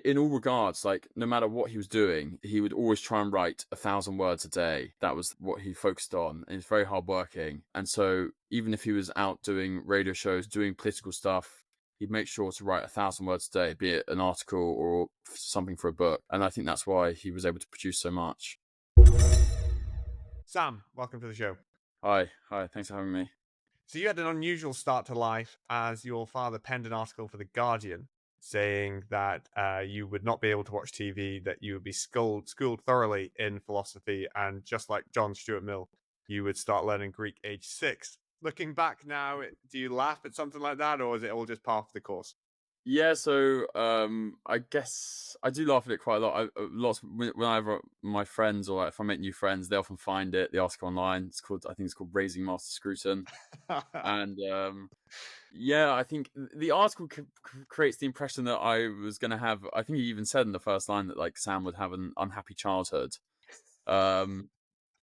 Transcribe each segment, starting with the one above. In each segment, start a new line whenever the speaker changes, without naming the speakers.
in all regards, like no matter what he was doing, he would always try and write 1,000 words a day. That was what he focused on. And he's very hardworking. And so even if he was out doing radio shows, doing political stuff, he'd make sure to write 1,000 words a day, be it an article or something for a book. And I think that's why he was able to produce so much.
Sam, welcome to the show.
Hi, thanks for having me.
So you had an unusual start to life as your father penned an article for The Guardian saying that you would not be able to watch TV, that you would be schooled thoroughly in philosophy, and just like John Stuart Mill, you would start learning Greek age 6. Looking back now, do you laugh at something like that, or is it all just part of the course?
Yeah, so I guess I do laugh at it quite a lot. Whenever my friends or if I make new friends, they often find the article online. I think it's called Raising Master Scruton, and yeah, I think the article creates the impression that I was going to have. I think he even said in the first line that like Sam would have an unhappy childhood, um,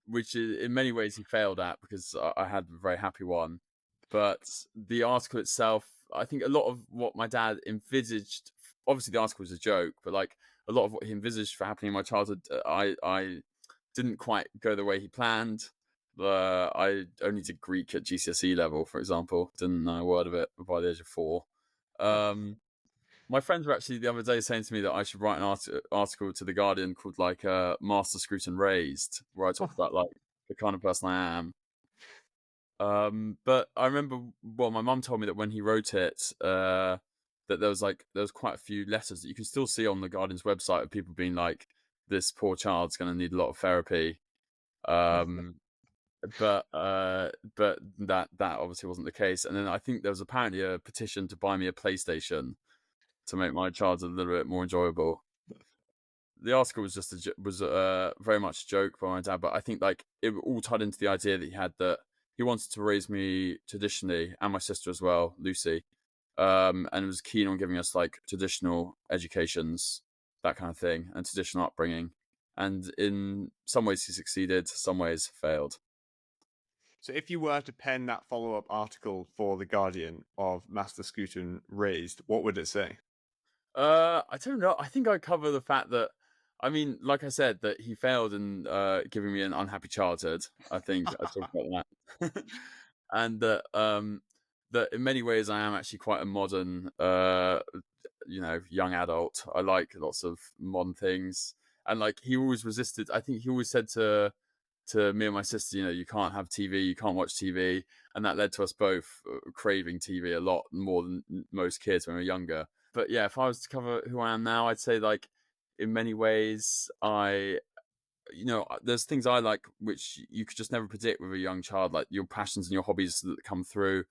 which in many ways he failed at because I had a very happy one. But the article itself, I think a lot of what my dad envisaged, obviously the article was a joke, but like a lot of what he envisaged for happening in my childhood, I didn't quite go the way he planned. I only did Greek at GCSE level, for example. Didn't know a word of it by the age of 4. My friends were actually the other day saying to me that I should write an article to The Guardian called like Master Scruton Raised, where I talk about like the kind of person I am. But I remember, well, my mum told me that when he wrote it, that there was quite a few letters that you can still see on The Guardian's website of people being like, this poor child's going to need a lot of therapy. But that obviously wasn't the case. And then I think there was apparently a petition to buy me a PlayStation to make my childhood a little bit more enjoyable. The article was just very much a joke by my dad, but I think like it all tied into the idea that he had that he wanted to raise me traditionally and my sister as well, Lucy, and was keen on giving us like traditional educations, that kind of thing, and traditional upbringing. And in some ways he succeeded, some ways failed.
So if you were to pen that follow-up article for The Guardian of Master Scruton Raised, what would it say?
I don't know. I think I cover the fact that, I mean, like I said, that he failed in giving me an unhappy childhood. I think I talked about that, and that in many ways I am actually quite a modern, young adult. I like lots of modern things, and like he always resisted. I think he always said to me and my sister, you can't have TV, you can't watch TV, and that led to us both craving TV a lot more than most kids when we were younger. But yeah, if I was to cover who I am now, I'd say like in many ways there's things I like which you could just never predict with a young child, like your passions and your hobbies that come through.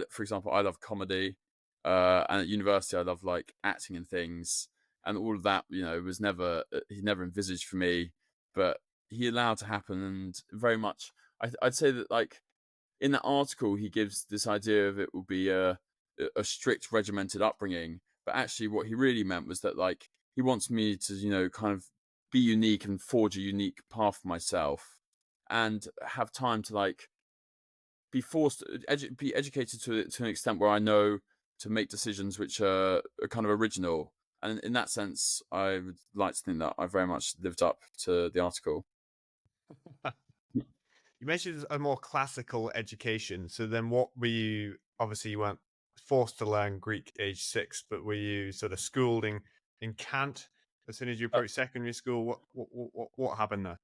For example, I love comedy, and at university I love like acting and things, and all of that was never he never envisaged for me, but he allowed to happen. And very much I'd say that like in that article he gives this idea of it will be a strict regimented upbringing, but actually what he really meant was that like he wants me to kind of be unique and forge a unique path for myself, and have time to like be forced be educated to an extent where I know to make decisions which are kind of original. And in that sense I would like to think that I very much lived up to the article.
You mentioned a more classical education. So then what were you, obviously you weren't forced to learn Greek age 6, but were you sort of schooled in Kant as soon as you approached secondary school? What happened there?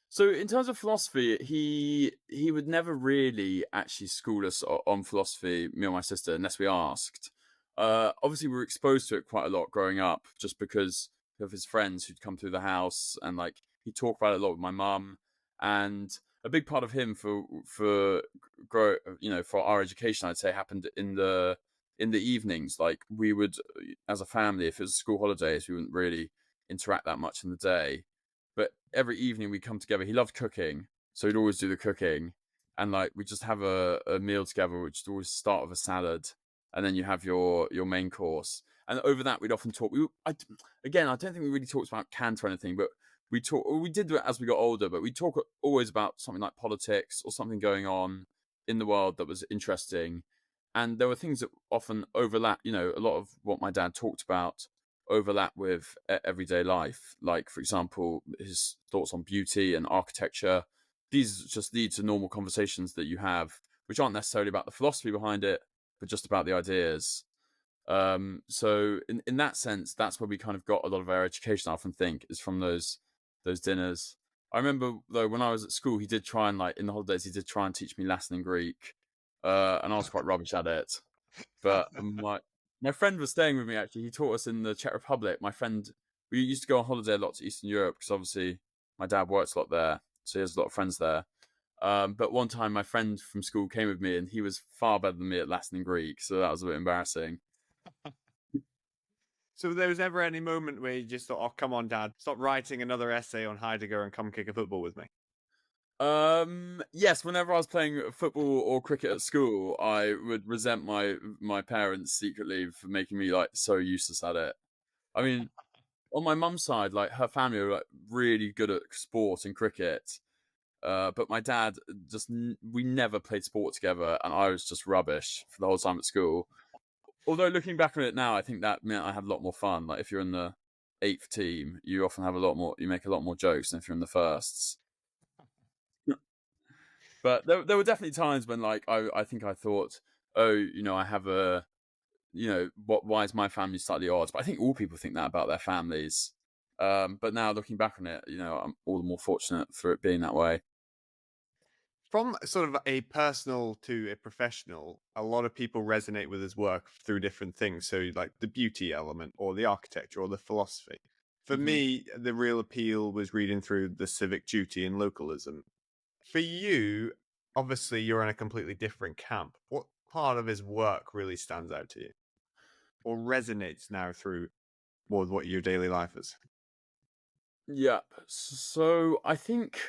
So in terms of philosophy, he would never really actually school us on philosophy, me or my sister, unless we asked. Obviously, we were exposed to it quite a lot growing up, just because of his friends who'd come through the house, and like he talked about it a lot with my mum. And a big part of him for for our education, I'd say, happened in the evenings. Like we would, as a family, if it was school holidays, we wouldn't really interact that much in the day, but every evening we come together. He loved cooking, so he'd always do the cooking, and like we just have a meal together, which would always start with a salad, and then you have your main course. And over that, we'd often talk. Again, I don't think we really talked about Kant or anything, but we did do it as we got older. But we talk always about something like politics or something going on in the world that was interesting. And there were things that often overlap. A lot of what my dad talked about overlap with everyday life. Like, for example, his thoughts on beauty and architecture. These just lead to normal conversations that you have, which aren't necessarily about the philosophy behind it, but just about the ideas. So in that sense, that's where we kind of got a lot of our education, I often think, is from those dinners. I remember though when I was at school, he did try and, like, in the holidays, he did try and teach me Latin and Greek, and I was quite rubbish at it. But my friend was staying with me actually. He taught us in the Czech Republic. My friend, we used to go on holiday a lot to Eastern Europe because obviously my dad works a lot there, so he has a lot of friends there. But one time, my friend from school came with me, and he was far better than me at Latin and Greek, so that was a bit embarrassing.
So there was never any moment where you just thought, "Oh, come on, Dad, stop writing another essay on Heidegger and come kick a football with me."
Yes, whenever I was playing football or cricket at school, I would resent my parents secretly for making me, like, so useless at it. I mean, on my mum's side, like, her family were, like, really good at sport and cricket. But my dad we never played sport together, and I was just rubbish for the whole time at school. Although looking back on it now, I think that meant I had a lot more fun. Like, if you're in the eighth team, you often have you make a lot more jokes than if you're in the firsts. But there were definitely times when, like, I think I thought, oh, I have why is my family slightly odd? But I think all people think that about their families. But now looking back on it, I'm all the more fortunate for it being that way.
From sort of a personal to a professional, a lot of people resonate with his work through different things. So, like the beauty element, or the architecture, or the philosophy. For
Hmm.
me, the real appeal was reading through the civic duty and localism. For you, obviously, you're in a completely different camp. What part of his work really stands out to you, or resonates now through more with what your daily life is?
Yeah. So I think,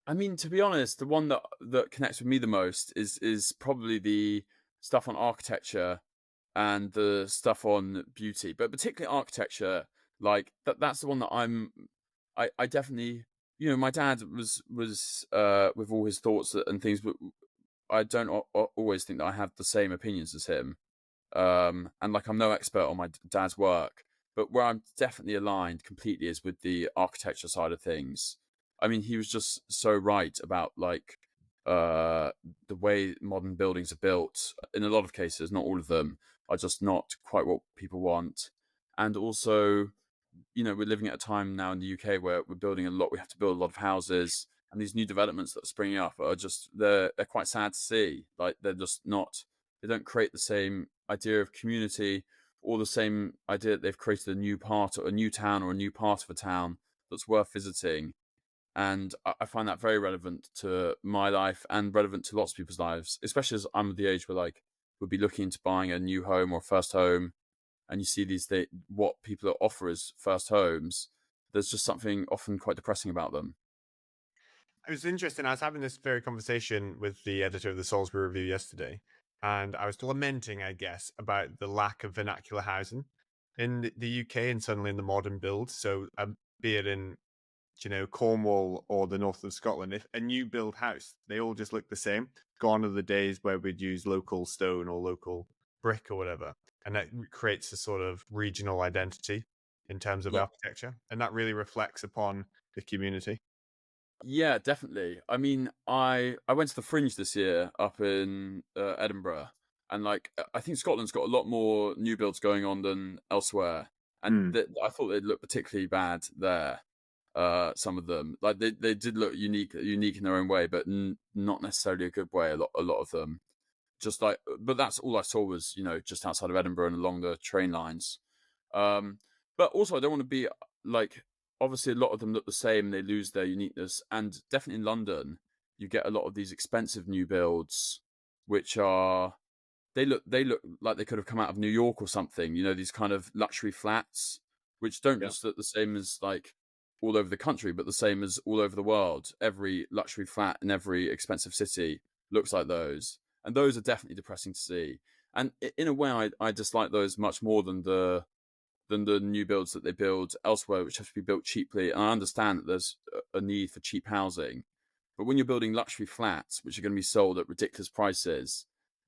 I mean, to be honest, the one that connects with me the most is probably the stuff on architecture and the stuff on beauty, but particularly architecture. Like, that's the one that I definitely, my dad was with all his thoughts and things, but I don't always think that I have the same opinions as him. And, like, I'm no expert on my dad's work, but where I'm definitely aligned completely is with the architecture side of things. I mean, he was just so right about, like, uh the way modern buildings are built. In a lot of cases, not all of them, are just not quite what people want. And also, we're living at a time now in the UK where we're building a lot. We have to build a lot of houses, and these new developments that are springing up are just they're quite sad to see. Like, they're just not. They don't create the same idea of community, or the same idea that they've created a new part or a new town or a new part of a town that's worth visiting. And I find that very relevant to my life and relevant to lots of people's lives, especially as I'm at the age where, like, we'll be looking into buying a new home or first home, and you see what people offer as first homes. There's just something often quite depressing about them.
It was interesting. I was having this very conversation with the editor of the Salisbury Review yesterday, and I was lamenting, I guess, about the lack of vernacular housing in the UK and suddenly in the modern build. So, be it in Cornwall or the north of Scotland, if a new build house, they all just look the same. Gone are the days where we'd use local stone or local brick or whatever, and that creates a sort of regional identity in terms of
Yeah.
architecture, and that really reflects upon the community.
Yeah, definitely. I mean, I went to the Fringe this year up in Edinburgh, and, like, I think Scotland's got a lot more new builds going on than elsewhere, and
Hmm.
I thought they'd look particularly bad there. Some of them, like, they did look unique in their own way, but not necessarily a good way. A lot of them, just like, but that's all I saw was, just outside of Edinburgh and along the train lines. Um, but also, I don't want to be, like, obviously a lot of them look the same and they lose their uniqueness. And definitely in London, you get a lot of these expensive new builds, which are they look like they could have come out of New York or something. These kind of luxury flats, which don't
Yeah.
just look the same as, like, all over the country, but the same as all over the world. Every luxury flat in every expensive city looks like those, and those are definitely depressing to see. And in a way, I dislike those much more than the new builds that they build elsewhere, which have to be built cheaply. And I understand that there's a need for cheap housing, but when you're building luxury flats, which are going to be sold at ridiculous prices,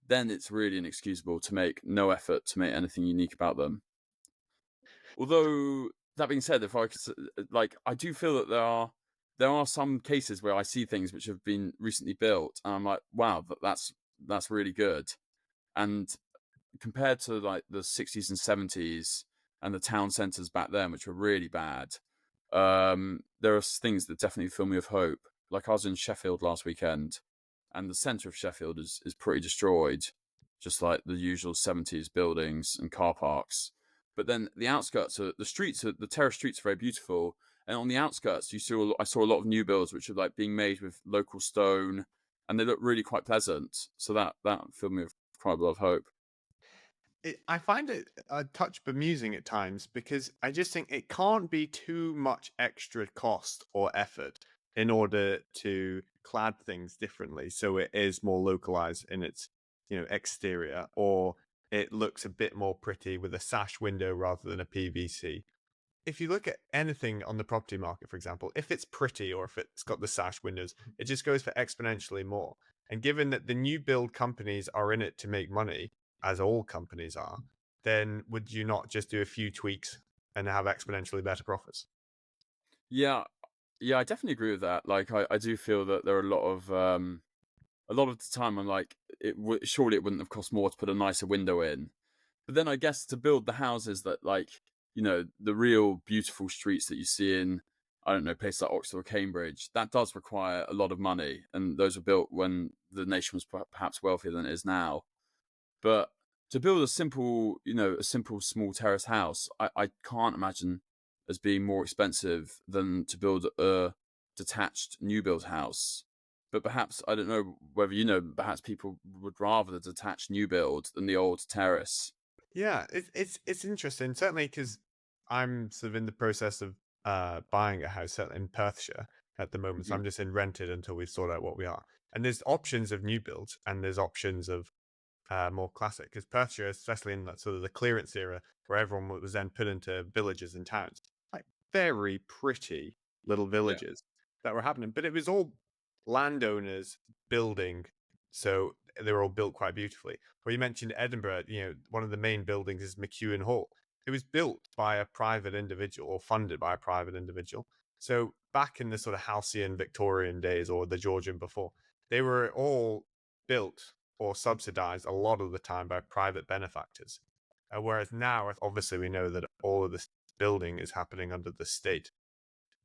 then it's really inexcusable to make no effort to make anything unique about them. Although that being said, if I could, like, I do feel that there are some cases where I see things which have been recently built, and I'm like, wow, that's really good. And compared to like the 60s and 70s and the town centres back then, which were really bad, there are things that definitely fill me with hope. Like I was in Sheffield last weekend, and the centre of Sheffield is pretty destroyed, just like the usual 70s buildings and car parks. But then the outskirts, the terrace streets are very beautiful, and on the outskirts, I saw a lot of new builds which are like being made with local stone, and they look really quite pleasant. So that filled me with quite a lot of hope.
I find it a touch bemusing at times because I just think it can't be too much extra cost or effort in order to clad things differently so it is more localized in its exterior, or it looks a bit more pretty with a sash window rather than a PVC. If you look at anything on the property market, for example, if it's pretty or if it's got the sash windows, it just goes for exponentially more. And given that the new build companies are in it to make money, as all companies are, then would you not just do a few tweaks and have exponentially better profits?
Yeah, yeah, I definitely agree with that. Like, I do feel that there are a lot of the time I'm like, surely it wouldn't have cost more to put a nicer window in. But then I guess to build the houses that, like, the real beautiful streets that you see in, I don't know, places like Oxford or Cambridge, that does require a lot of money, and those were built when the nation was perhaps wealthier than it is now. But to build a simple small terrace house, I can't imagine as being more expensive than to build a detached new build house. But perhaps, I don't know whether perhaps people would rather the detached new build than the old terrace.
Yeah, it's interesting. Certainly, because I'm sort of in the process of buying a house in Perthshire at the moment, so
Mhm.
I'm just in rented until we sort out what we are. And there's options of new builds, and there's options of more classic. Because Perthshire, especially in that sort of the clearance era, where everyone was then put into villages and towns, like very pretty little
Yeah,
villages that were happening. But it was all landowners building, so they were all built quite beautifully. Where you mentioned Edinburgh, one of the main buildings is McEwen Hall. It was built by a private individual or funded by a private individual. So back in the sort of halcyon Victorian days or the Georgian before, they were all built or subsidized a lot of the time by private benefactors. Whereas now, obviously, we know that all of this building is happening under the state.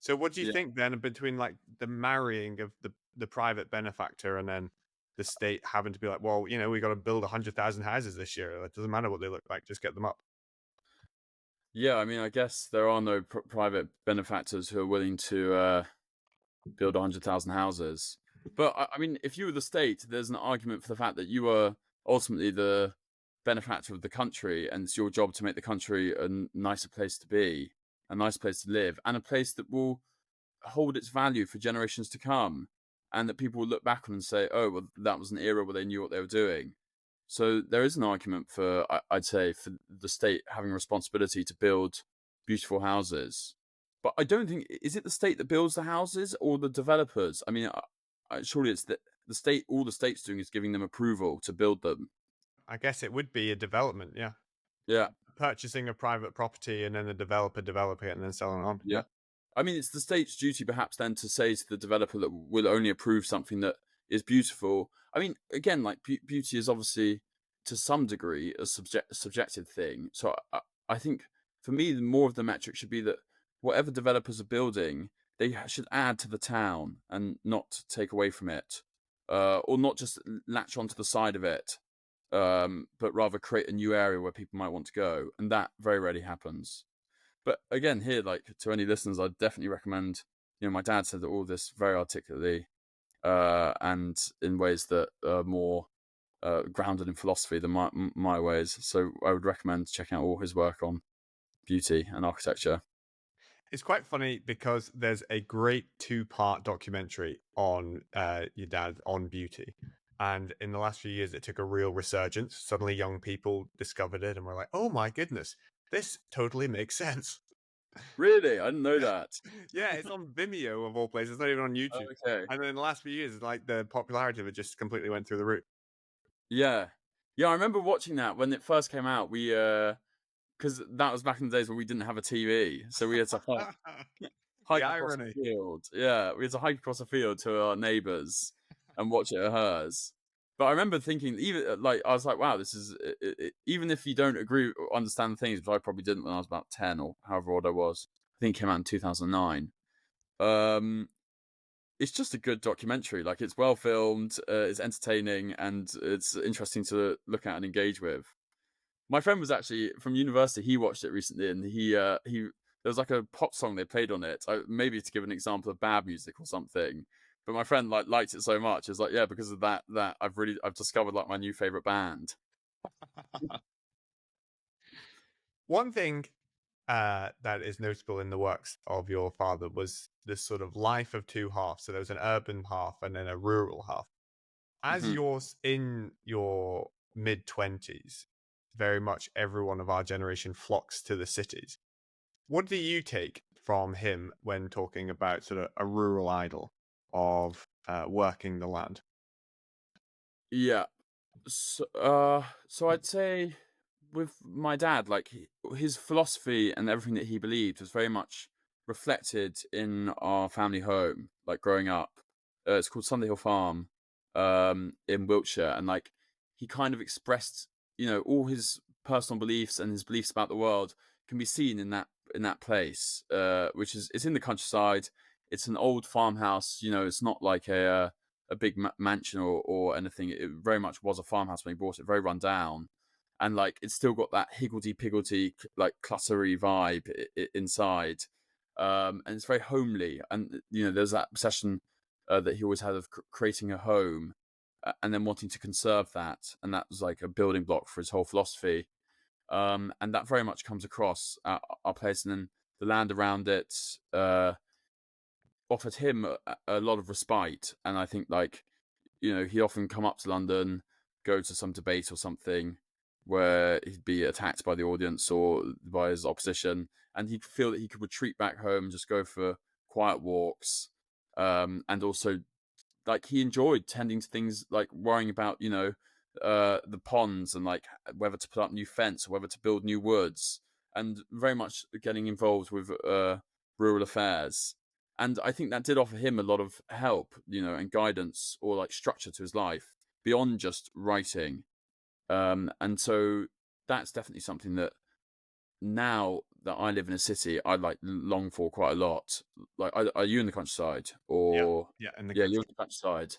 So, what do you
yeah.
think then between like the marrying of the private benefactor and then the state having to be like, well, we got to build 100,000 houses this year. It doesn't matter what they look like, just get them up.
Yeah, I mean, I guess there are no private benefactors who are willing to build 100,000 houses. But I mean, if you were the state, there's an argument for the fact that you are ultimately the benefactor of the country, and it's your job to make the country a nicer place to be, a nice place to live, and a place that will hold its value for generations to come, and that people will look back on and say, "Oh, well, that was an era where they knew what they were doing." So there is an argument for, I'd say, for the state having a responsibility to build beautiful houses. But I don't think, is it the state that builds the houses or the developers? I mean, surely it's the state. All the state's doing is giving them approval to build them.
I guess it would be a development, yeah.
Yeah,
Purchasing a private property and then the developer developing it and then selling it on.
yeah.
Yeah.
I mean, it's the state's duty perhaps then to say to the developer that will only approve something that is beautiful. I mean, again, like beauty is obviously to some degree a subjective thing. So I think for me, more of the metric should be that whatever developers are building, they should add to the town and not take away from it, or not just latch onto the side of it, but rather create a new area where people might want to go, and that very rarely happens. But again, here, like to any listeners, I'd definitely recommend. My dad said all this very articulately, and in ways that are more grounded in philosophy than my ways. So I would recommend checking out all his work on beauty and architecture.
It's quite funny because there's a great two-part documentary on your dad on beauty. And in the last few years, it took a real resurgence. Suddenly, young people discovered it and were like, oh my goodness, this totally makes sense.
Really, I didn't know that.
Yeah, it's on Vimeo of all places. It's not even on YouTube.
Okay,
And then in the last few years, like the popularity of it just completely went through the roof.
yeah, yeah. I remember watching that when it first came out. because that was back in the days when we didn't have a TV, so we had to
The
hike across
irony.
a field. Yeah, we had to hike across a field to our neighbours and watch it at hers. But I remember thinking, even like I was like, wow, this is even if you don't agree or understand things, which I probably didn't when I was about 10 or however old I was. I think it came out in 2009. Um, it's just a good documentary. Like it's well filmed, it's entertaining, and it's interesting to look at and engage with. My friend was actually from university. He watched it recently, and he there was like a pop song they played on it. Maybe to give an example of bad music or something. But my friend liked it so much. It's like, yeah, because of that I've discovered like my new favorite band.
One thing that is notable in the works of your father was this sort of life of two halves. So there was an urban half and then a rural half. As
Hmm.
you're in your mid-20s, very much everyone of our generation flocks to the cities. What do you take from him when talking about sort of a rural idol of working the land?
Yeah. So I'd say with my dad, like his philosophy and everything that he believed was very much reflected in our family home, like growing up. It's called Sunday Hill Farm, in Wiltshire, and like he kind of expressed, all his personal beliefs and his beliefs about the world can be seen in that place, which is it's in the countryside. It's an old farmhouse. It's not like a big mansion or anything. It very much was a farmhouse when he bought it, very run down, and like it's still got that higgledy piggledy like cluttery vibe inside, and it's very homely. And there's that obsession that he always had of creating a home, and then wanting to conserve that, and that was like a building block for his whole philosophy. And that very much comes across our place, and then the land around it offered him a lot of respite. And I think like he'd often come up to London, go to some debate or something where he'd be attacked by the audience or by his opposition, and he'd feel that he could retreat back home, just go for quiet walks, and also like he enjoyed tending to things like worrying about the ponds and like whether to put up new fence or whether to build new woods, and very much getting involved with rural affairs. And I think that did offer him a lot of help, and guidance or like structure to his life beyond just writing. And so that's definitely something that now that I live in a city, I like long for quite a lot. Like, are you in the countryside
Yeah,
or?
yeah, in the
Yeah, you're
country.
in the countryside,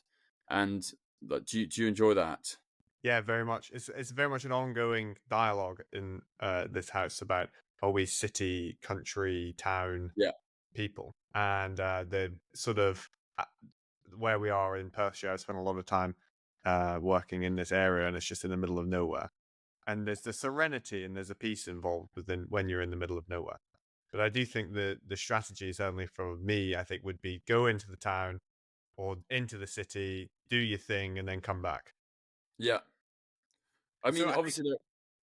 and like, do you enjoy that?
Yeah, very much. It's very much an ongoing dialogue in this house about are we city, country, town
Yeah,
people, and the sort of where we are in Perthshire. I spent a lot of time working in this area, and it's just in the middle of nowhere. And there's the serenity and there's a peace involved within when you're in the middle of nowhere. But I do think the strategy, certainly for me, I think would be go into the town or into the city, do your thing, and then come back.
yeah. I
So
mean,
I think,
obviously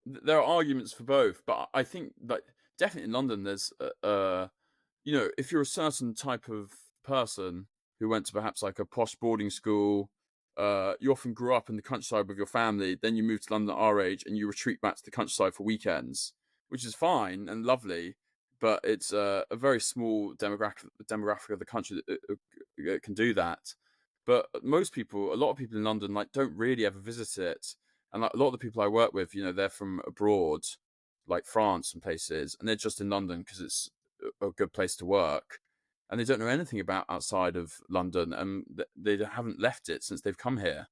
there are arguments for both, but I think like definitely in London, there's if you're a certain type of person who went to perhaps like a posh boarding school, you often grew up in the countryside with your family, then you move to London at our age and you retreat back to the countryside for weekends, which is fine and lovely, but it's a very small demographic of the country that can do that. But a lot of people in London like don't really ever visit it, and like a lot of the people I work with, they're from abroad, like France and places, and they're just in London because it's a good place to work, and they don't know anything about outside of London, and they haven't left it since they've come here,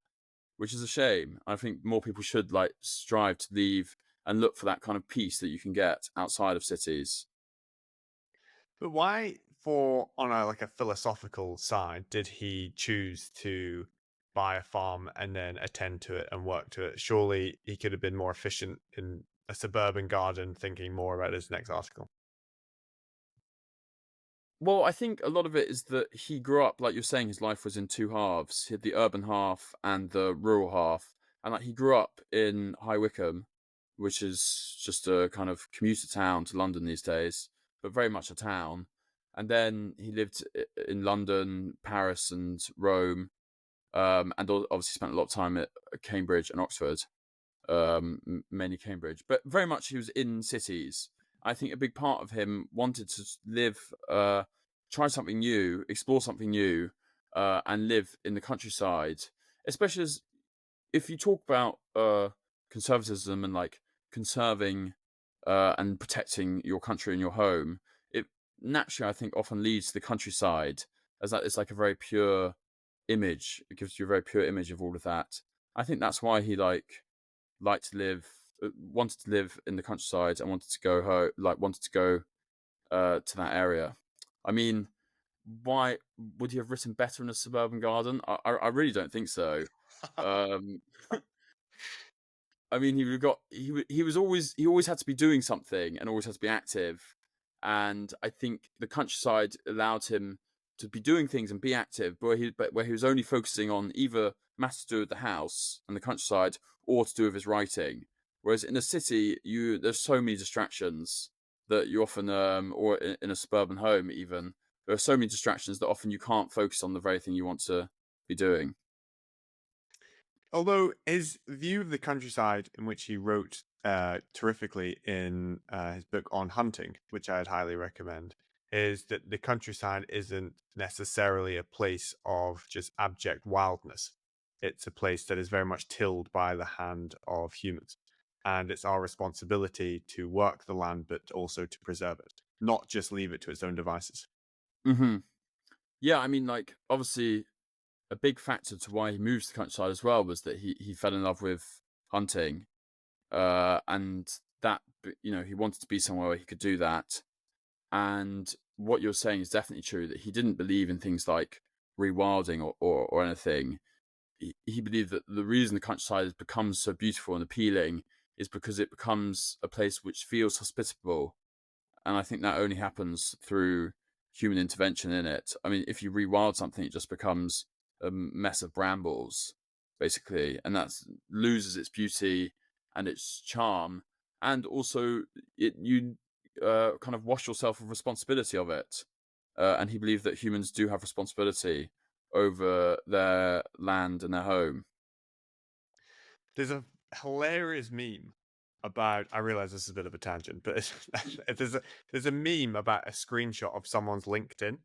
which is a shame. I think more people should like strive to leave and look for that kind of peace that you can get outside of cities.
but why, for on a like a philosophical side, did he choose to buy a farm and then attend to it and work to it? Surely he could have been more efficient in a suburban garden, thinking more about his next article.
Well, I think a lot of it is that he grew up, like you're saying, his life was in two halves. He had the urban half and the rural half. And like he grew up in High Wycombe, which is just a kind of commuter town to London these days, but very much a town. And then he lived in London, Paris, and Rome, and obviously spent a lot of time at Cambridge and Oxford. mainly Cambridge, but very much he was in cities. I think a big part of him wanted to live, try something new, explore something new, and live in the countryside. Especially as if you talk about conservatism and like conserving and protecting your country and your home, it naturally I think often leads to the countryside as that it's like a very pure image. It gives you a very pure image of all of that. I think that's why he liked to live, wanted to live in the countryside and wanted to go wanted to go to that area. I mean, why would he have written better in a suburban garden? I really don't think so. Um, I mean, he always had to be doing something and always had to be active, and I think the countryside allowed him to be doing things and be active, but where he was only focusing on either matters to do with the house and the countryside or to do with his writing. Whereas in a city, there's so many distractions that you often, or in a suburban home even, there are so many distractions that often you can't focus on the very thing you want to be doing.
Although his view of the countryside, in which he wrote terrifically in his book on hunting, which I'd highly recommend, is that the countryside isn't necessarily a place of just abject wildness. It's a place that is very much tilled by the hand of humans. And it's our responsibility to work the land, but also to preserve it, not just leave it to its own devices.
Hmm. Yeah, I mean, like obviously a big factor to why he moved to the countryside as well was that he fell in love with hunting, and he wanted to be somewhere where he could do that. And what you're saying is definitely true that he didn't believe in things like rewilding or anything. He believed that the reason the countryside has become so beautiful and appealing is because it becomes a place which feels hospitable, and I think that only happens through human intervention in it. I mean, if you rewild something, it just becomes a mess of brambles, basically, and that loses its beauty and its charm, and also you kind of wash yourself of responsibility of it. And he believed that humans do have responsibility over their land and their home.
There's a hilarious meme about. I realize this is a bit of a tangent, but there's a meme about a screenshot of someone's LinkedIn,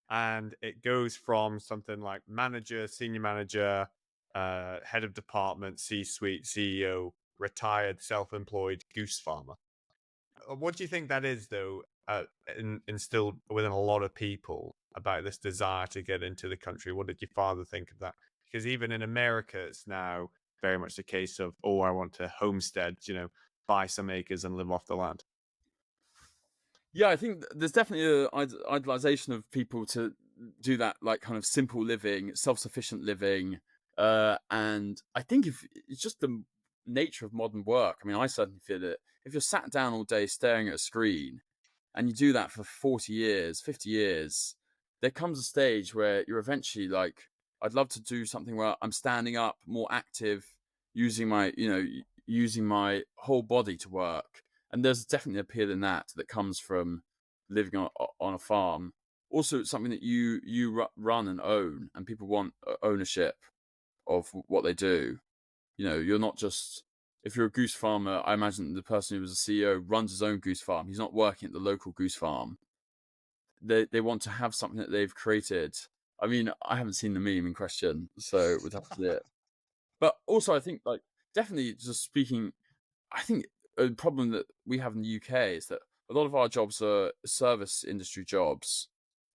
and it goes from something like manager, senior manager, head of department, C-suite, CEO, retired, self-employed goose farmer. What do you think that is, though, instilled within a lot of people about this desire to get into the country? What did your father think of that? Because even in America, it's now very much the case of, oh, I want to homestead, buy some acres and live off the land.
Yeah, I think there's definitely a idealization of people to do that, like kind of simple living, self-sufficient living, and I think if it's just the nature of modern work. I mean, I certainly feel it. If you're sat down all day staring at a screen, and you do that for 40 years, 50 years, there comes a stage where you're eventually like, I'd love to do something where I'm standing up, more active, using using my whole body to work. And there's definitely appeal in that comes from living on a farm. Also, it's something that you run and own, and people want ownership of what they do. You're not just, if you're a goose farmer, I imagine the person who was a CEO runs his own goose farm. He's not working at the local goose farm. They want to have something that they've created. I mean, I haven't seen the meme in question, so we'd have to see it. But also, I think like definitely just speaking, I think a problem that we have in the UK is that a lot of our jobs are service industry jobs,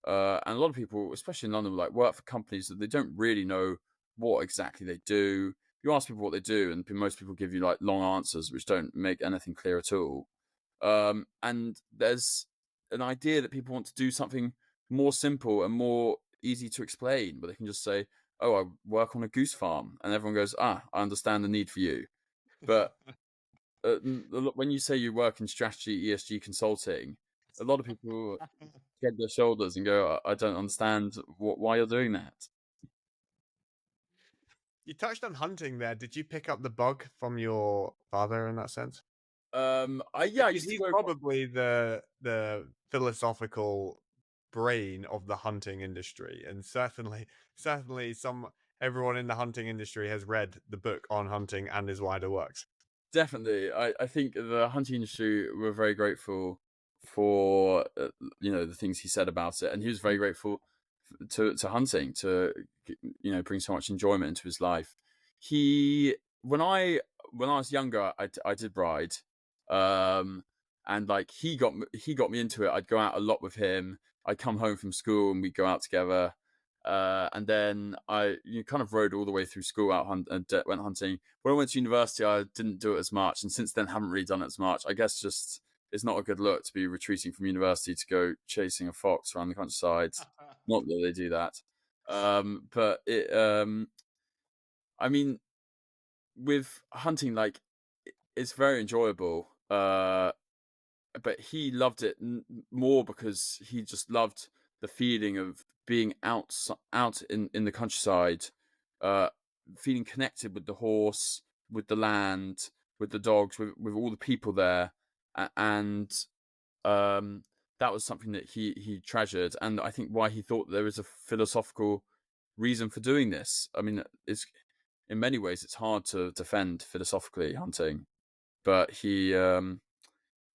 and a lot of people, especially in London, like work for companies that they don't really know what exactly they do. You ask people what they do, and most people give you like long answers which don't make anything clear at all. And there's an idea that people want to do something more simple and more easy to explain, but they can just say, "Oh, I work on a goose farm," and everyone goes, "Ah, I understand the need for you." But when you say you work in strategy, ESG consulting, a lot of people shrug their shoulders and go, I don't understand why you're doing that."
You touched on hunting there. Did you pick up the bug from your father in that sense?
I
Because
used to
he's
go.
probably the philosophical brain of the hunting industry, and certainly some everyone in the hunting industry has read the book on hunting and his wider works.
Definitely. I think the hunting industry were very grateful for the things he said about it, and he was very grateful to hunting to bring so much enjoyment into his life. He when I was younger, I did ride, um, and like he got me into it. I'd go out a lot with him. I'd come home from school and we'd go out together. And then I kind of rode all the way through school out and went hunting. When I went to university, I didn't do it as much, and since then haven't really done it as much. I guess just it's not a good look to be retreating from university to go chasing a fox around the countryside. Not that they do that, but I mean, with hunting, like it's very enjoyable. But he loved it more because he just loved the feeling of being out in the countryside, uh, feeling connected with the horse, with the land, with the dogs, with all the people there, and um, that was something that he treasured, and I think why he thought there was a philosophical reason for doing this. I mean, it's in many ways it's hard to defend philosophically hunting, but he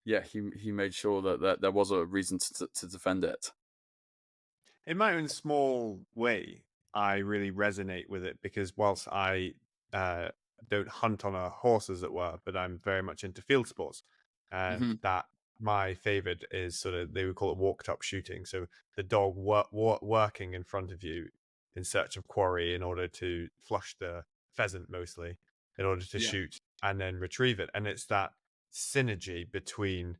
made sure that there was a reason to defend it.
In my own small way, I really resonate with it because whilst I uh, don't hunt on a horse, as it were, but I'm very much into field sports, and
Hmm.
that my favorite is sort of they would call it walked up shooting. So the dog working in front of you in search of quarry in order to flush the pheasant, mostly in order to
Yeah,
shoot and then retrieve it, and it's that synergy between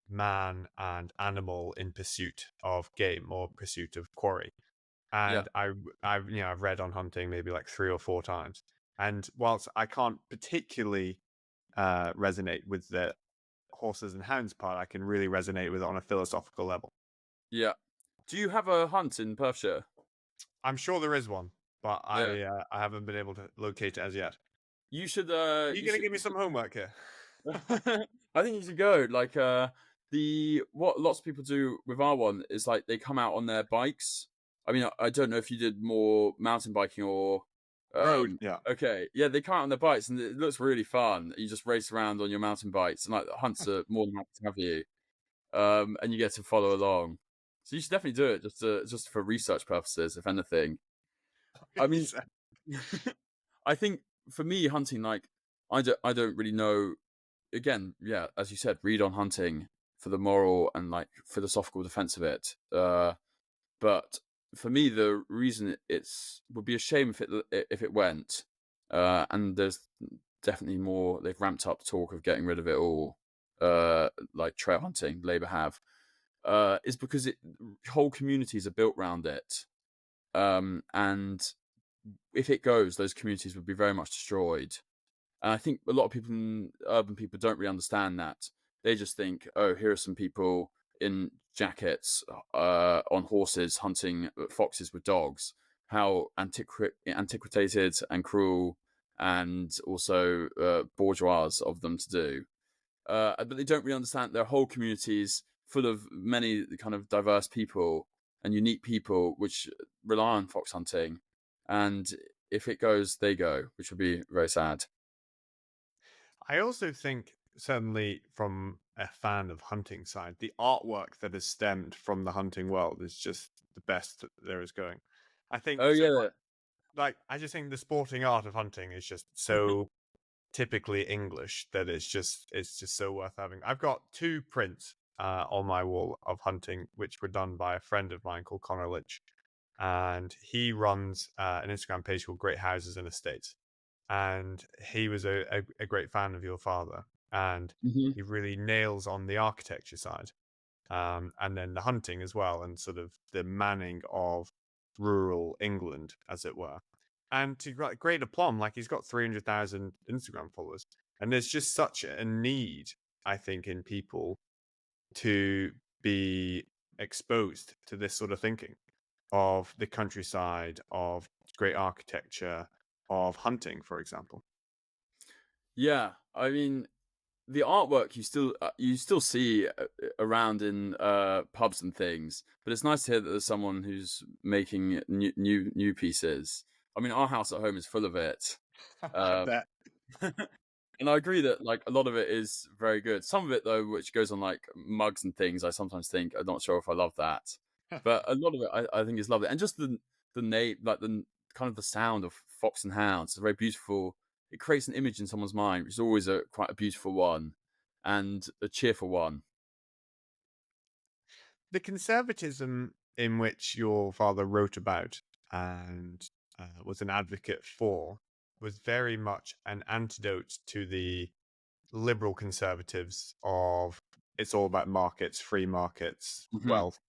man and animal in pursuit of game or pursuit of quarry.
yeah,
And I've read on hunting maybe like 3 or 4 times. And whilst I can't particularly resonate with the horses and hounds part, I can really resonate with it on a philosophical level.
yeah. Do you have a hunt in Perthshire?
I'm sure there is one, but
Yeah,
I haven't been able to locate it as yet.
you should.
Are you gonna give me some homework here?
I think you should go. Like, the what lots of people do with our one is like they come out on their bikes. I mean, I don't know if you did more mountain biking or,
Road, yeah.
okay, yeah, they come out on their bikes and it looks really fun. You just race around on your mountain bikes, and like the hunts are more than happy to have you, and you get to follow along. So you should definitely do it just for research purposes, if anything. I mean, I think for me, hunting, like I don't really know. Again, yeah, as you said, read on hunting for the moral and like philosophical defense of it. But for me, the reason it's would be a shame if it went. And there's definitely more. They've ramped up talk of getting rid of it all. Like trail hunting, Labour have. Is because whole communities are built around it. And if it goes, those communities would be very much destroyed. And I think a lot of people, urban people, don't really understand that. They just think, oh, here are some people in jackets on horses hunting foxes with dogs. How antiquated and cruel and also bourgeois of them to do. But they don't really understand their whole communities full of many kind of diverse people and unique people which rely on fox hunting. And if it goes, they go, which would be very sad.
I also think, certainly from a fan of hunting side, the artwork that has stemmed from the hunting world is just the best that there is going. I think
Oh
so.
yeah,
Like, I just think the sporting art of hunting is just so typically English that it's just so worth having. I've got two prints on my wall of hunting, which were done by a friend of mine called Connor Lynch, and he runs an Instagram page called Great Houses and Estates, and he was a great fan of your father, and
hmm
he really nails on the architecture side, and then the hunting as well, and sort of the manning of rural England, as it were. And to great aplomb, like he's got 300,000 Instagram followers, and there's just such a need, I think, in people to be exposed to this sort of thinking of the countryside, of great architecture, of hunting, for example.
yeah. I mean, the artwork you still see around in pubs and things, but it's nice to hear that there's someone who's making new pieces. I mean, our house at home is full of it.
I
Uh,
bet.
And I agree that like a lot of it is very good. Some of it though, which goes on like mugs and things, I sometimes think I'm not sure if I love that. But a lot of it I think is lovely. And just the name, like the kind of the sound of fox and hounds, is very beautiful. It creates an image in someone's mind, which is always a quite a beautiful one and a cheerful one.
The conservatism in which your father wrote about and was an advocate for was very much an antidote to the liberal conservatives of it's all about markets, free markets,
Hmm.
wealth,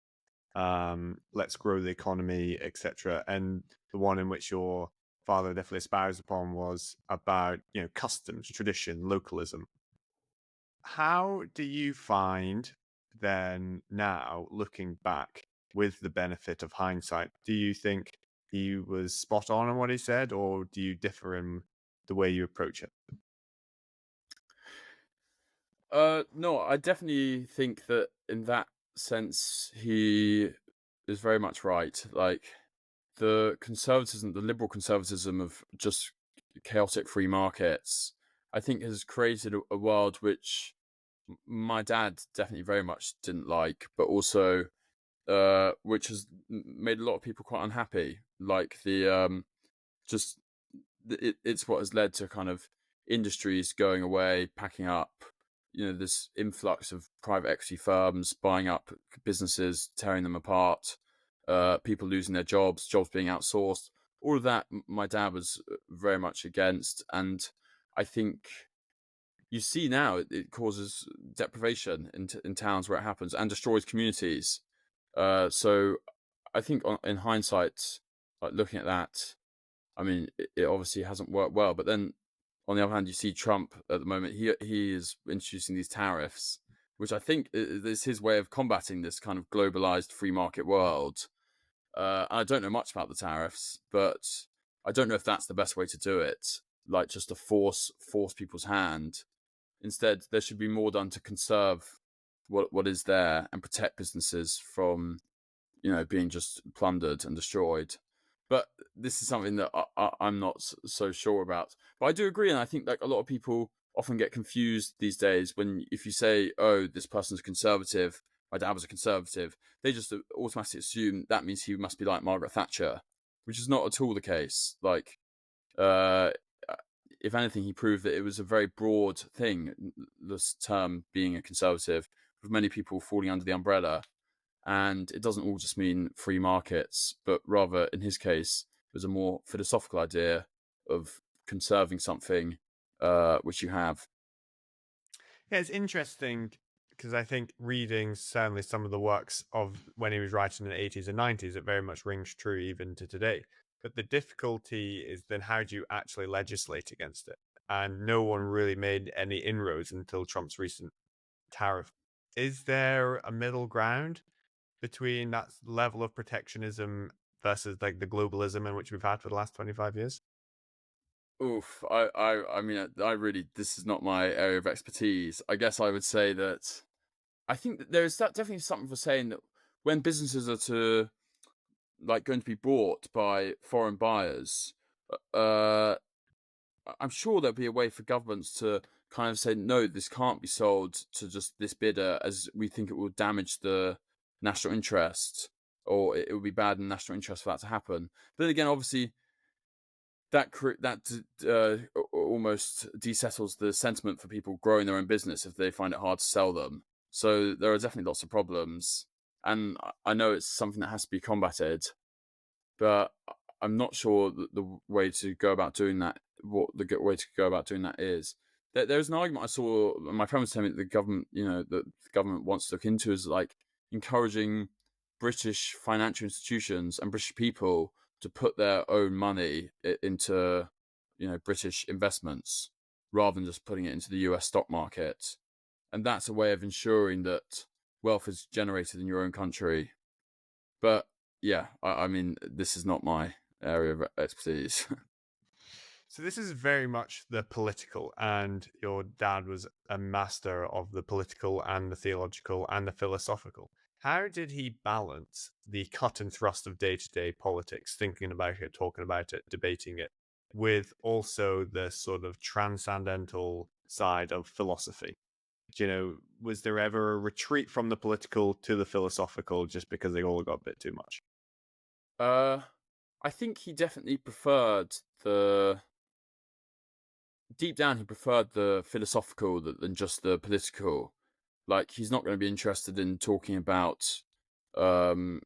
let's grow the economy, etc. And the one in which your father definitely espoused upon was about, customs, tradition, localism. How do you find then now looking back with the benefit of hindsight? Do you think he was spot on what he said, or do you differ in the way you approach it?
No, I definitely think that in that sense he is very much right. Like the conservatism, the liberal conservatism of just chaotic free markets, I think has created a world which my dad definitely very much didn't like, but also which has made a lot of people quite unhappy. Like the just it's what has led to kind of industries going away, packing up. You know, this influx of private equity firms buying up businesses, tearing them apart, people losing their jobs, jobs being outsourced. All of that, my dad was very much against, and I think you see now it causes deprivation in towns where it happens and destroys communities. So I think in hindsight, like looking at that, I mean, it obviously hasn't worked well. But then, on the other hand, you see Trump at the moment. He is introducing these tariffs, which I think is his way of combating this kind of globalized free market world. I don't know much about the tariffs, but I don't know if that's the best way to do it. Like just to force people's hand. Instead, there should be more done to conserve what is there and protect businesses from being just plundered and destroyed. But this is something that I'm not so sure about. But I do agree, and I think like a lot of people often get confused these days when if you say, "Oh, this person's a conservative," my dad was a conservative, they just automatically assume that means he must be like Margaret Thatcher, which is not at all the case. Like, uh, if anything, he proved that it was a very broad thing. This term being a conservative, with many people falling under the umbrella, and it doesn't all just mean free markets, but rather, in his case, there's a more philosophical idea of conserving something which you have.
Yeah, it's interesting because I think reading certainly some of the works of when he was writing in the 80s and 90s, it very much rings true even to today. But the difficulty is then how do you actually legislate against it? And no one really made any inroads until Trump's recent tariff. Is there a middle ground between that level of protectionism versus like the globalism in which we've had for the last 25 years?
Oof, I mean, I really, this is not my area of expertise. I guess I would say that I think that there's definitely something for saying that when businesses are going to be bought by foreign buyers, uh, I'm sure there'll be a way for governments to kind of say, no, this can't be sold to just this bidder as we think it will damage the national interest or it would be bad in national interest for that to happen. But then again, obviously, almost desettles the sentiment for people growing their own business if they find it hard to sell them. So there are definitely lots of problems. And I know it's something that has to be combated, but I'm not sure that the way to go about doing that, what the way to go about doing that is. There's an argument I saw. My friend was telling me that the government, that the government wants to look into is like encouraging British financial institutions and British people to put their own money into, British investments rather than just putting it into the US stock market. And that's a way of ensuring that wealth is generated in your own country. But yeah, I mean, this is not my area of expertise.
So this is very much the political, and your dad was a master of the political and the theological and the philosophical. How did he balance the cut and thrust of day-to-day politics, thinking about it, talking about it, debating it, with also the sort of transcendental side of philosophy? Was there ever a retreat from the political to the philosophical just because they all got a bit too much?
Uh, I think he definitely preferred the deep down. He preferred the philosophical than just the political. Like he's not going to be interested in talking about, um,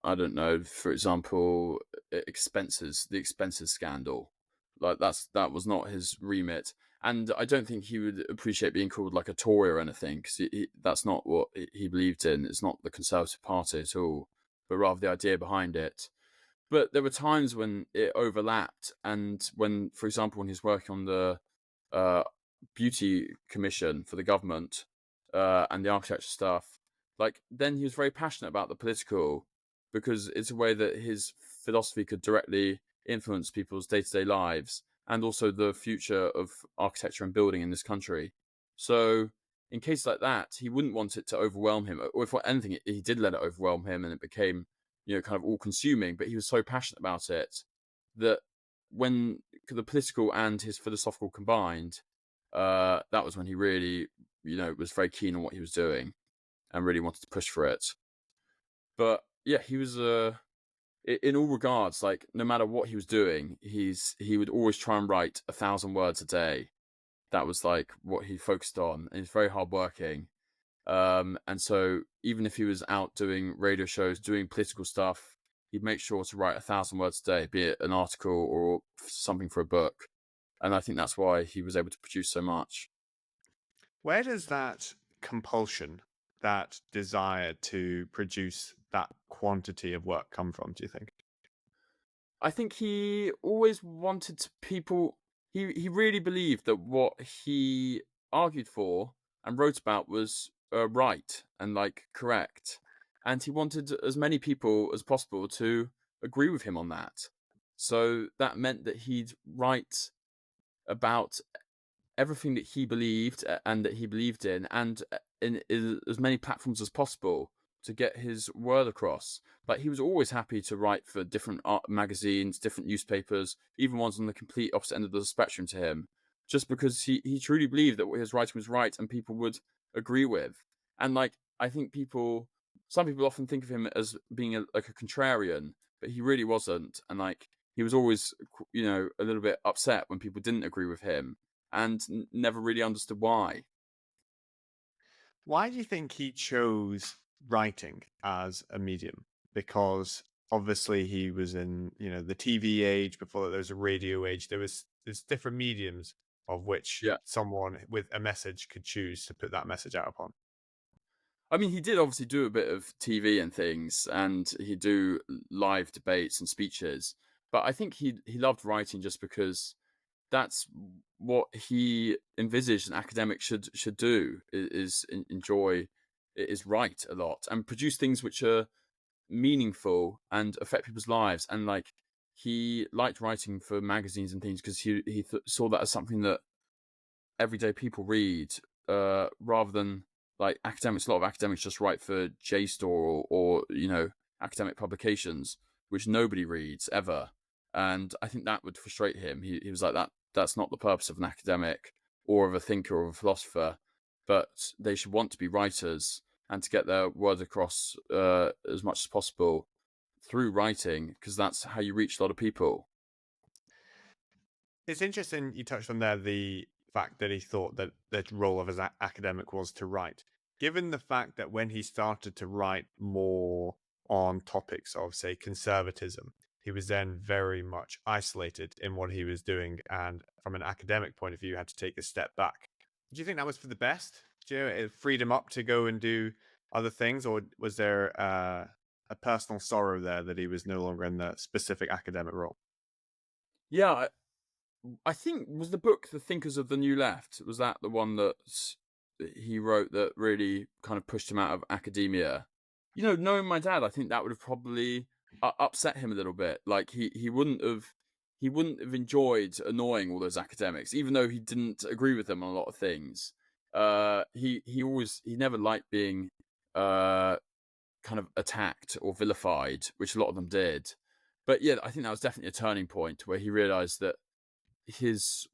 I don't know, for example, the expenses scandal. Like that was not his remit, and I don't think he would appreciate being called like a Tory or anything because that's not what he believed in. It's not the Conservative Party at all, but rather the idea behind it. But there were times when it overlapped, and when, for example, when he was working on the uh, beauty commission for the government and the architecture stuff, like then he was very passionate about the political because it's a way that his philosophy could directly influence people's day-to-day lives and also the future of architecture and building in this country. So in cases like that, he wouldn't want it to overwhelm him, or if anything, he did let it overwhelm him, and it became kind of all consuming, but he was so passionate about it that when the political and his philosophical combined, that was when he really, was very keen on what he was doing and really wanted to push for it. But yeah, he was in all regards, like no matter what he was doing, he would always try and write 1,000 words a day. That was like what he focused on, and he's very hardworking. And so even if he was out doing radio shows, doing political stuff, he'd make sure to write 1,000 words a day, be it an article or something for a book. And I think that's why he was able to produce so much.
Where does that compulsion, that desire to produce that quantity of work come from, do you think?
I think he always wanted people. He really believed that what he argued for and wrote about was right and like correct, and he wanted as many people as possible to agree with him on that. So that meant that he'd write about everything that he believed and that he believed in, and in as many platforms as possible to get his word across. Like he was always happy to write for different art magazines, different newspapers, even ones on the complete opposite end of the spectrum to him, just because he truly believed that what he was writing was right and people would agree with. And like I think some people often think of him as being like a contrarian, but he really wasn't. And like he was always, a little bit upset when people didn't agree with him and never really understood why.
Why do you think he chose writing as a medium? Because obviously he was in, the TV age. Before there was a radio age. There's different mediums of which
Yeah.
someone with a message could choose to put that message out upon.
I mean, he did obviously do a bit of TV and things, and he'd do live debates and speeches. But I think he loved writing just because that's what he envisaged an academic should do is enjoy is write a lot and produce things which are meaningful and affect people's lives. And like he liked writing for magazines and things because he saw that as something that everyday people read, rather than like academics. A lot of academics just write for JSTOR or academic publications which nobody reads ever, and I think that would frustrate him. He was like that's not the purpose of an academic or of a thinker or a philosopher, but they should want to be writers and to get their word across as much as possible through writing, because that's how you reach a lot of people.
It's interesting you touched on there the fact that he thought that the role of his academic was to write. Given the fact that when he started to write more on topics of, say, conservatism, he was then very much isolated in what he was doing, and from an academic point of view, had to take a step back. Do you think that was for the best? Do you know it freed him up to go and do other things, or was there a personal sorrow there that he was no longer in the specific academic role?
Yeah, I think was the book The Thinkers of the New Left. Was that the one that he wrote that really kind of pushed him out of academia? Knowing my dad, I think that would have probably upset him a little bit. Like he wouldn't have enjoyed annoying all those academics, even though he didn't agree with them on a lot of things. He never liked being kind of attacked or vilified, which a lot of them did. But yeah, I think that was definitely a turning point where he realized that his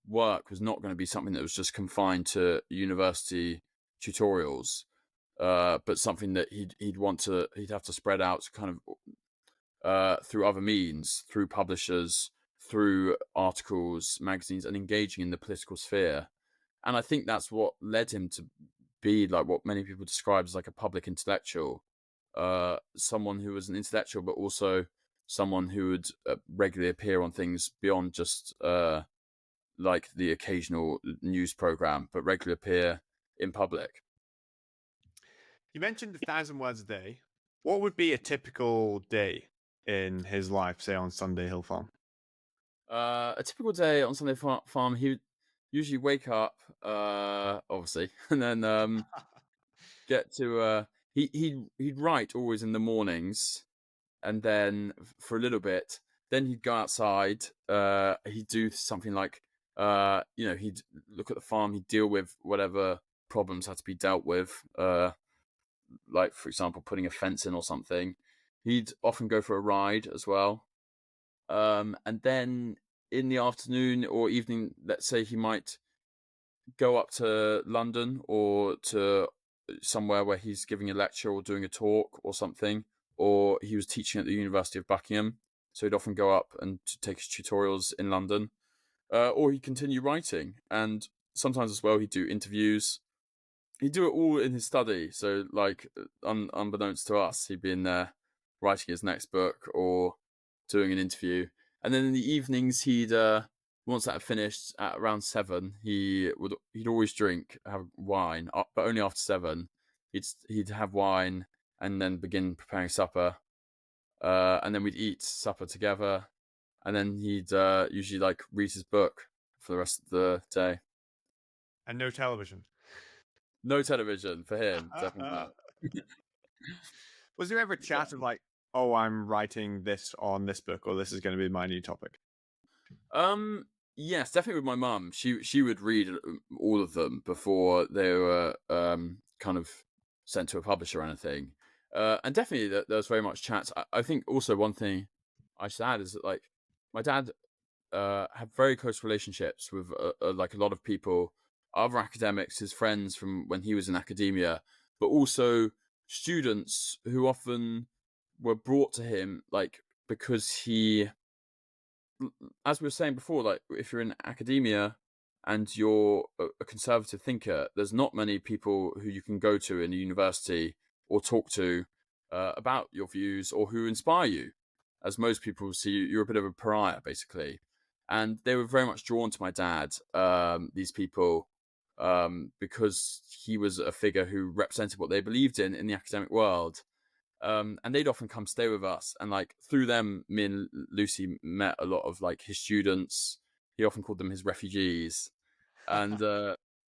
work was not going to be something that was just confined to university tutorials, but something that he'd have to spread out kind of through other means, through publishers, through articles, magazines, and engaging in the political sphere. And I think that's what led him to be like what many people describe as like a public intellectual, someone who was an intellectual, but also someone who would regularly appear on things beyond just like the occasional news program, but regularly appear in public.
You mentioned 1,000 words a day. What would be a typical day in his life, say on Sunday Hill Farm?
A typical day on Sunday Farm, he would usually wake up, obviously, and then get to he'd write always in the mornings, and then for a little bit, then he'd go outside. He'd do something like he'd look at the farm, he'd deal with whatever problems had to be dealt with, like for example putting a fence in or something. He'd often go for a ride as well, and then in the afternoon or evening, let's say, he might go up to London or to somewhere where he's giving a lecture or doing a talk or something, or he was teaching at the University of Buckingham, so he'd often go up and take his tutorials in London, or he'd continue writing, and sometimes as well he'd do interviews. He'd do it all in his study, so like unbeknownst to us, he'd be in there writing his next book or doing an interview. And then in the evenings, he'd once that had finished at around 7, he'd always have wine, but only after 7. He'd have wine and then begin preparing supper, and then we'd eat supper together, and then he'd usually like read his book for the rest of the day.
And no television.
No television for him, definitely not.
Was there ever chat of like, oh, I'm writing this on this book, or this is going to be my new topic?
Yes, definitely with my mum. She would read all of them before they were kind of sent to a publisher or anything. And definitely there was very much chat. I think also one thing I should add is that like my dad had very close relationships with like a lot of people, other academics, his friends from when he was in academia, but also students who often were brought to him like because he, as we were saying before, like if you're in academia and you're a conservative thinker, there's not many people who you can go to in a university or talk to about your views or who inspire you. As most people see you, you're a bit of a pariah, basically. And they were very much drawn to my dad, these people, because he was a figure who represented what they believed in the academic world. And they'd often come stay with us, and like through them, me and Lucy met a lot of like his students. He often called them his refugees, and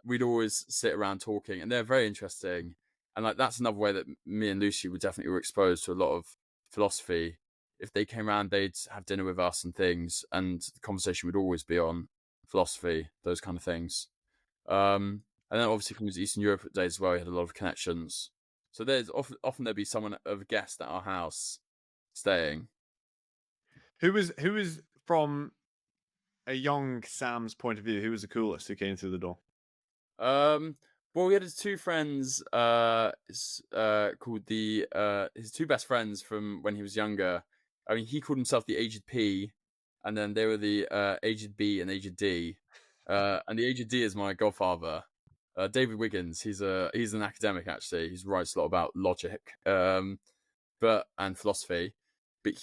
we'd always sit around talking, and they're very interesting. And like that's another way that me and Lucy were exposed to a lot of philosophy. If they came around, they'd have dinner with us and things, and the conversation would always be on philosophy, those kind of things. And then obviously from his Eastern Europe days as well, he had a lot of connections. So there's often there'd be someone of a guest at our house staying.
Who was from a young Sam's point of view? Who was the coolest who came through the door?
Well, we had his two friends, called his two best friends from when he was younger. I mean, he called himself the Aged P, and then they were the Aged B and Aged D. And the Aged D is my godfather, David Wiggins. He's an academic actually. He writes a lot about logic, and philosophy. But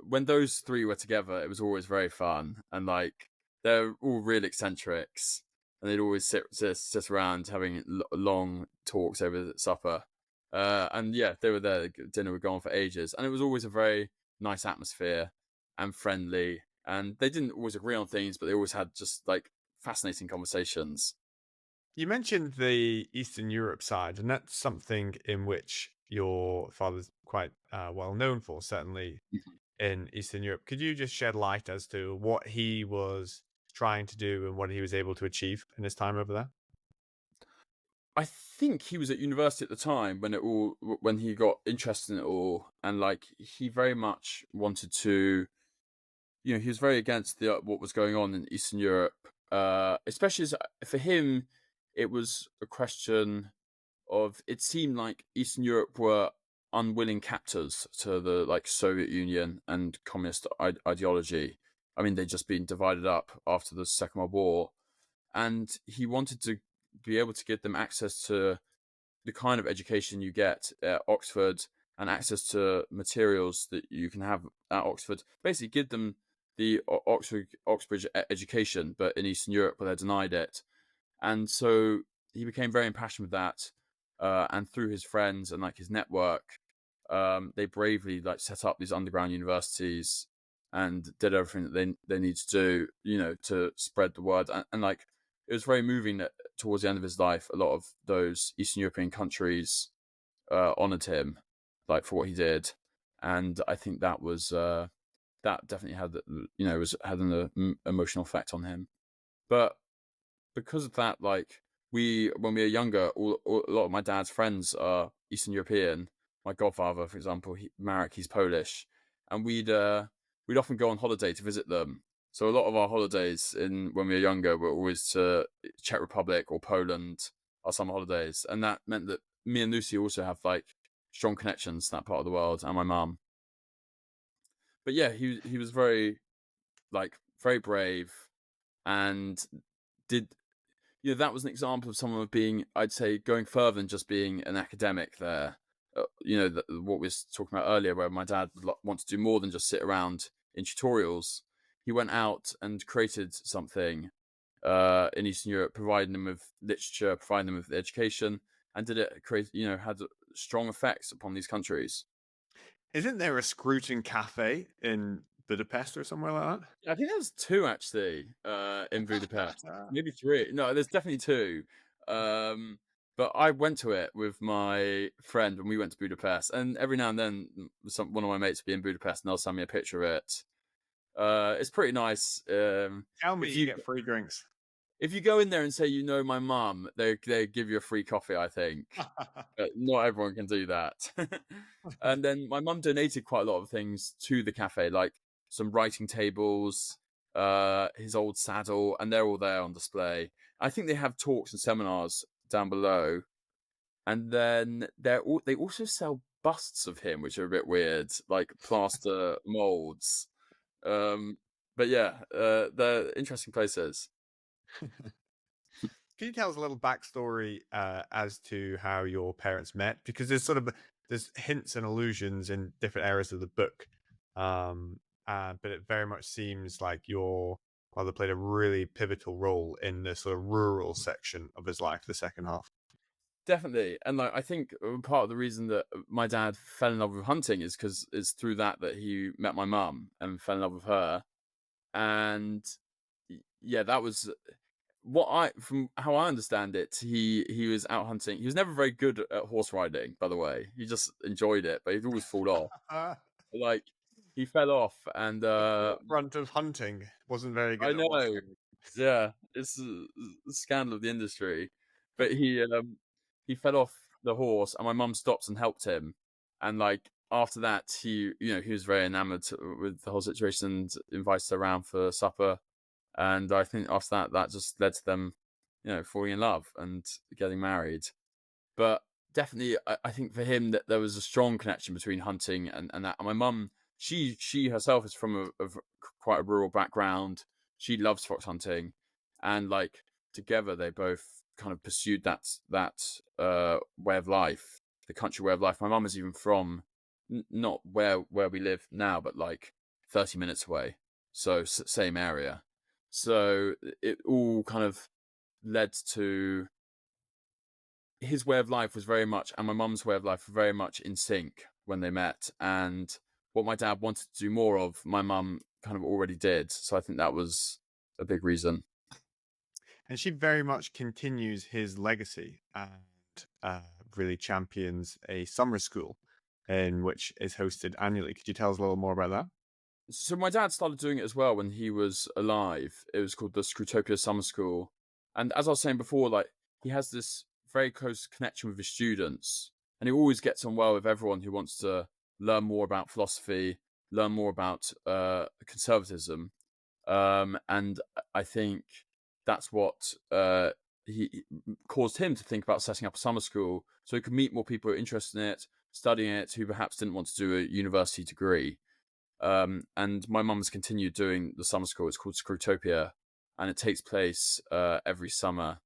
when those three were together, it was always very fun, and like they're all real eccentrics, and they'd always sit around having long talks over supper. And yeah, they were there. Dinner would go on for ages, and it was always a very nice atmosphere and friendly. And they didn't always agree on things, but they always had just like fascinating conversations.
You mentioned the Eastern Europe side, and that's something in which your father's quite well known for, certainly in Eastern Europe. Could you just shed light as to what he was trying to do and what he was able to achieve in his time over there?
I think he was at university at the time when he got interested in it all, and like he very much wanted to, he was very against what was going on in Eastern Europe, especially for him, it was a question of, it seemed like Eastern Europe were unwilling captors to the like Soviet Union and communist ideology. I mean, they'd just been divided up after the Second World War, and he wanted to be able to give them access to the kind of education you get at Oxford and access to materials that you can have at Oxford. Basically, give them the Oxbridge education, but in Eastern Europe where they're denied it. And so he became very impassioned with that, and through his friends and like his network, they bravely like set up these underground universities and did everything that they need to do, to spread the word. And like, it was very moving that towards the end of his life, a lot of those Eastern European countries honored him, like for what he did. And I think that was that definitely had had an emotional effect on him. But because of that, like, when we were younger, a lot of my dad's friends are Eastern European. My godfather, for example, Marek, he's Polish, and we'd often go on holiday to visit them. So a lot of our holidays when we were younger were always to Czech Republic or Poland, our summer holidays, and that meant that me and Lucy also have like strong connections to that part of the world, and my mum. But yeah, he was very brave, and did that was an example of someone of being, I'd say, going further than just being an academic there. What we were talking about earlier, where my dad would want to do more than just sit around in tutorials. He went out and created something in Eastern Europe, providing them with literature, providing them with education, and had strong effects upon these countries.
Isn't there a Scruton cafe in Budapest or somewhere like
I think there's two actually in Budapest,
that?
maybe three. No, there's definitely two. But I went to it with my friend when we went to Budapest, and every now and then, one of my mates would be in Budapest, and they'll send me a picture of it. It's pretty nice.
Tell me
If
you
you
get free drinks.
if you go in there and say my mum, they give you a free coffee, I think. Not everyone can do that. And then my mum donated quite a lot of things to the cafe, like some writing tables, his old saddle, and they're all there on display. I think they have talks and seminars down below, and then they also sell busts of him, which are a bit weird, like plaster molds. But yeah, they're interesting places.
Can you tell us a little backstory as to how your parents met? Because there's hints and allusions in different areas of the book, but it very much seems like your father played a really pivotal role in the sort of rural section of his life, the second half.
Definitely, and like I think part of the reason that my dad fell in love with hunting is because it's through that he met my mum and fell in love with her, and yeah, that was from how I understand it. He was out hunting. He was never very good at horse riding, by the way. He just enjoyed it, but he'd always fall off. Like, he fell off, and
The forefront of hunting wasn't very
I
good at horse
know,
riding.
yeah, it's a scandal of the industry. But he fell off the horse, and my mum stopped and helped him. And like after that, he was very enamored with the whole situation and invited her around for supper. And I think after that just led to them, falling in love and getting married. But definitely, I think for him that there was a strong connection between hunting and that. And my mum, she herself is from quite a rural background. She loves fox hunting, and like together they both kind of pursued that way of life, the country way of life. My mum is even from not where we live now, but like 30 minutes away, so same area. So it all kind of led to his way of life was very much, and my mum's way of life were very much in sync when they met. And what my dad wanted to do more of, my mum kind of already did. So I think that was a big reason.
And she very much continues his legacy and really champions a summer school in which is hosted annually. Could you tell us a little more about that?
So my dad started doing it as well when he was alive. It was called the Scrutopia Summer School. And as I was saying before, like, he has this very close connection with his students, and he always gets on well with everyone who wants to learn more about philosophy, learn more about conservatism. And I think that's what he caused him to think about setting up a summer school so he could meet more people who are interested in it, studying it, who perhaps didn't want to do a university degree. And my mum has continued doing the summer school. It's called Scrutopia, and it takes place every summer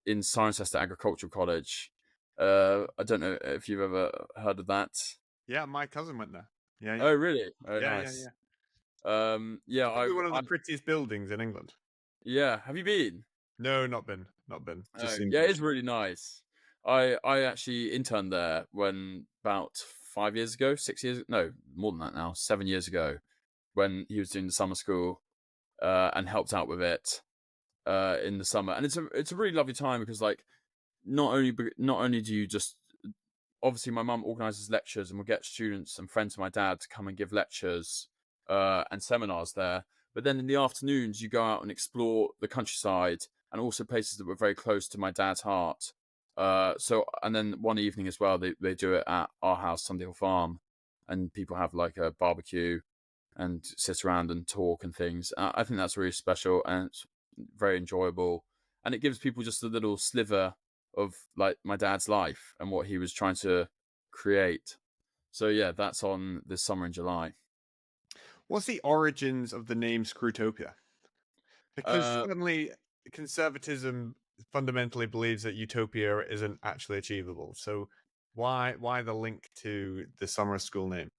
in Cirencester Agricultural College. I don't know if you've ever heard of that.
Yeah, my cousin went there. Yeah,
Oh, really? Oh,
yeah, yeah,
nice.
yeah.
Yeah,
It's probably one of the prettiest buildings in England.
yeah. Have you been?
No, not been, not been. Just
Oh,
seems
yeah, it's really nice. I actually interned there when about 5 years ago, 6 years, no, more than that now, 7 years ago, when he was doing the summer school, and helped out with it in the summer. And it's a really lovely time because like not only do you just obviously my mum organises lectures and we'll get students and friends of my dad to come and give lectures and seminars there. But then in the afternoons, you go out and explore the countryside and also places that were very close to my dad's heart. And then one evening as well, they do it at our house, Sunday Hill Farm, and people have like a barbecue and sit around and talk and things. I think that's really special and it's very enjoyable. And it gives people just a little sliver of like my dad's life and what he was trying to create. So yeah, that's on this summer in July.
What's the origins of the name Scrutopia? Because
Uh,
suddenly conservatism fundamentally believes that utopia isn't actually achievable. So why the link to the summer school name?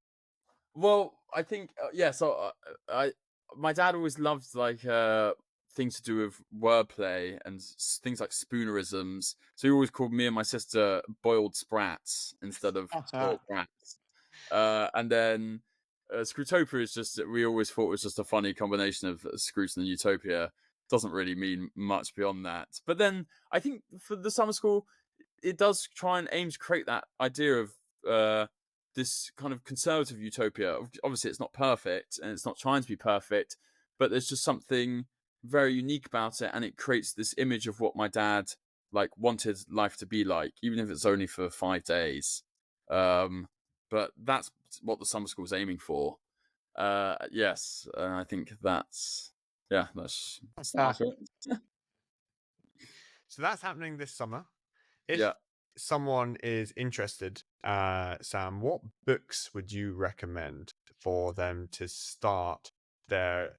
well, I think yeah. So I my dad always loved like things to do with wordplay and things like spoonerisms. So he always called me and my sister boiled sprats instead of spoiled brats. And then Scrutopia is just we always thought was just a funny combination of Scruton and Utopia. Doesn't really mean much beyond that. But then I think for the summer school, it does try and aim to create that idea of this kind of conservative utopia. Obviously, it's not perfect and it's not trying to be perfect, but there's just something very unique about it, and it creates this image of what my dad like wanted life to be like, even if it's only for 5 days. But that's what the summer school is aiming for. Yes, I think that's yeah, that's the answer.
So that's happening this summer. If
Yeah.
someone is interested, Sam, what books would you recommend for them to start their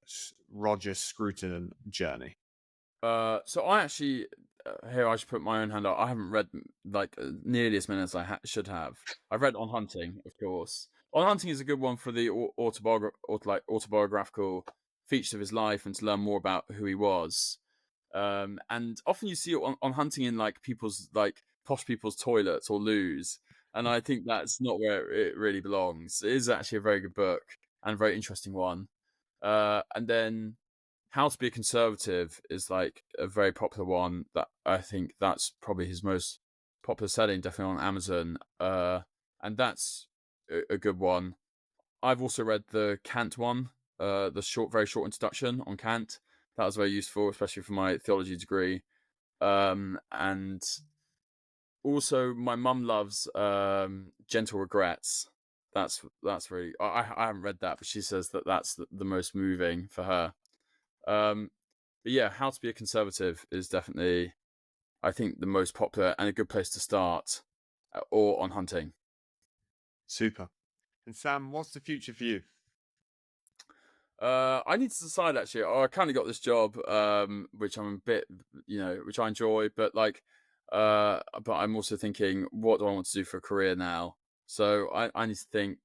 Roger Scruton journey?
So I actually here I should put my own hand up. I haven't read like nearly as many as I should have. I've read On Hunting, of course. On Hunting is a good one for the autobiographical features of his life and to learn more about who he was. And often you see it on Hunting in like people's like posh people's toilets or loos, and I think that's not where it really belongs. It is actually a very good book and a very interesting one. And then How to Be a Conservative is like a very popular one that I think that's probably his most popular selling, definitely on Amazon. And that's a good one. I've also read the Kant one, the very short introduction on Kant. That was very useful, especially for my theology degree. And also, my mum loves Gentle Regrets. That's really I haven't read that, but she says that that's the most moving for her. But yeah, How to Be a Conservative is definitely, I think, the most popular and a good place to start, or On Hunting.
Super. And Sam, what's the future for you?
I need to decide actually. I kind of got this job, which I'm a bit, which I enjoy, but like, but I'm also thinking, what do I want to do for a career now? So I need to think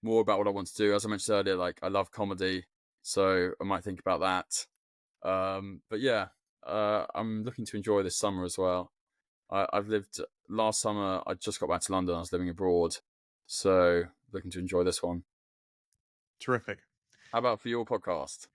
more about what I want to do. As I mentioned earlier, like I love comedy, so I might think about that. But yeah, I'm looking to enjoy this summer as well. I've lived last summer. I just got back to London. I was living abroad, so looking to enjoy this one.
Terrific.
How about for your podcast?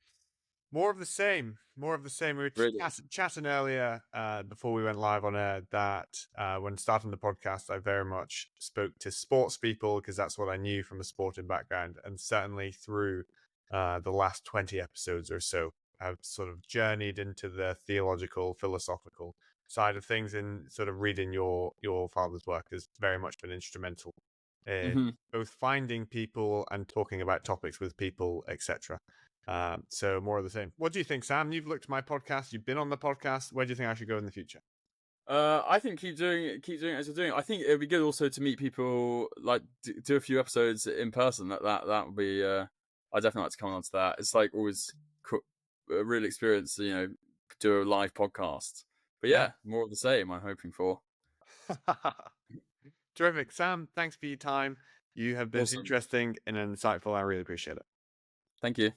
More of the same. More of the same. We were
Really?
chatting earlier before we went live on air that when starting the podcast, I very much spoke to sports people because that's what I knew from a sporting background. And certainly through the last 20 episodes or so, I've sort of journeyed into the theological, philosophical side of things, and sort of reading your father's work has very much been instrumental in
Hmm.
both finding people and talking about topics with people, etc. So more of the same. What do you think, Sam? You've looked at my podcast. You've been on the podcast. Where do you think I should go in the future?
I think keep doing it as you're doing. I think it'd be good also to meet people, like do a few episodes in person. That would be. I definitely like to come on to that. It's like always a real experience, do a live podcast. But
Yeah.
yeah, more of the same. I'm hoping for.
Terrific. Sam, thanks for your time. You have been
Awesome.
interesting and insightful. I really appreciate it.
Thank you.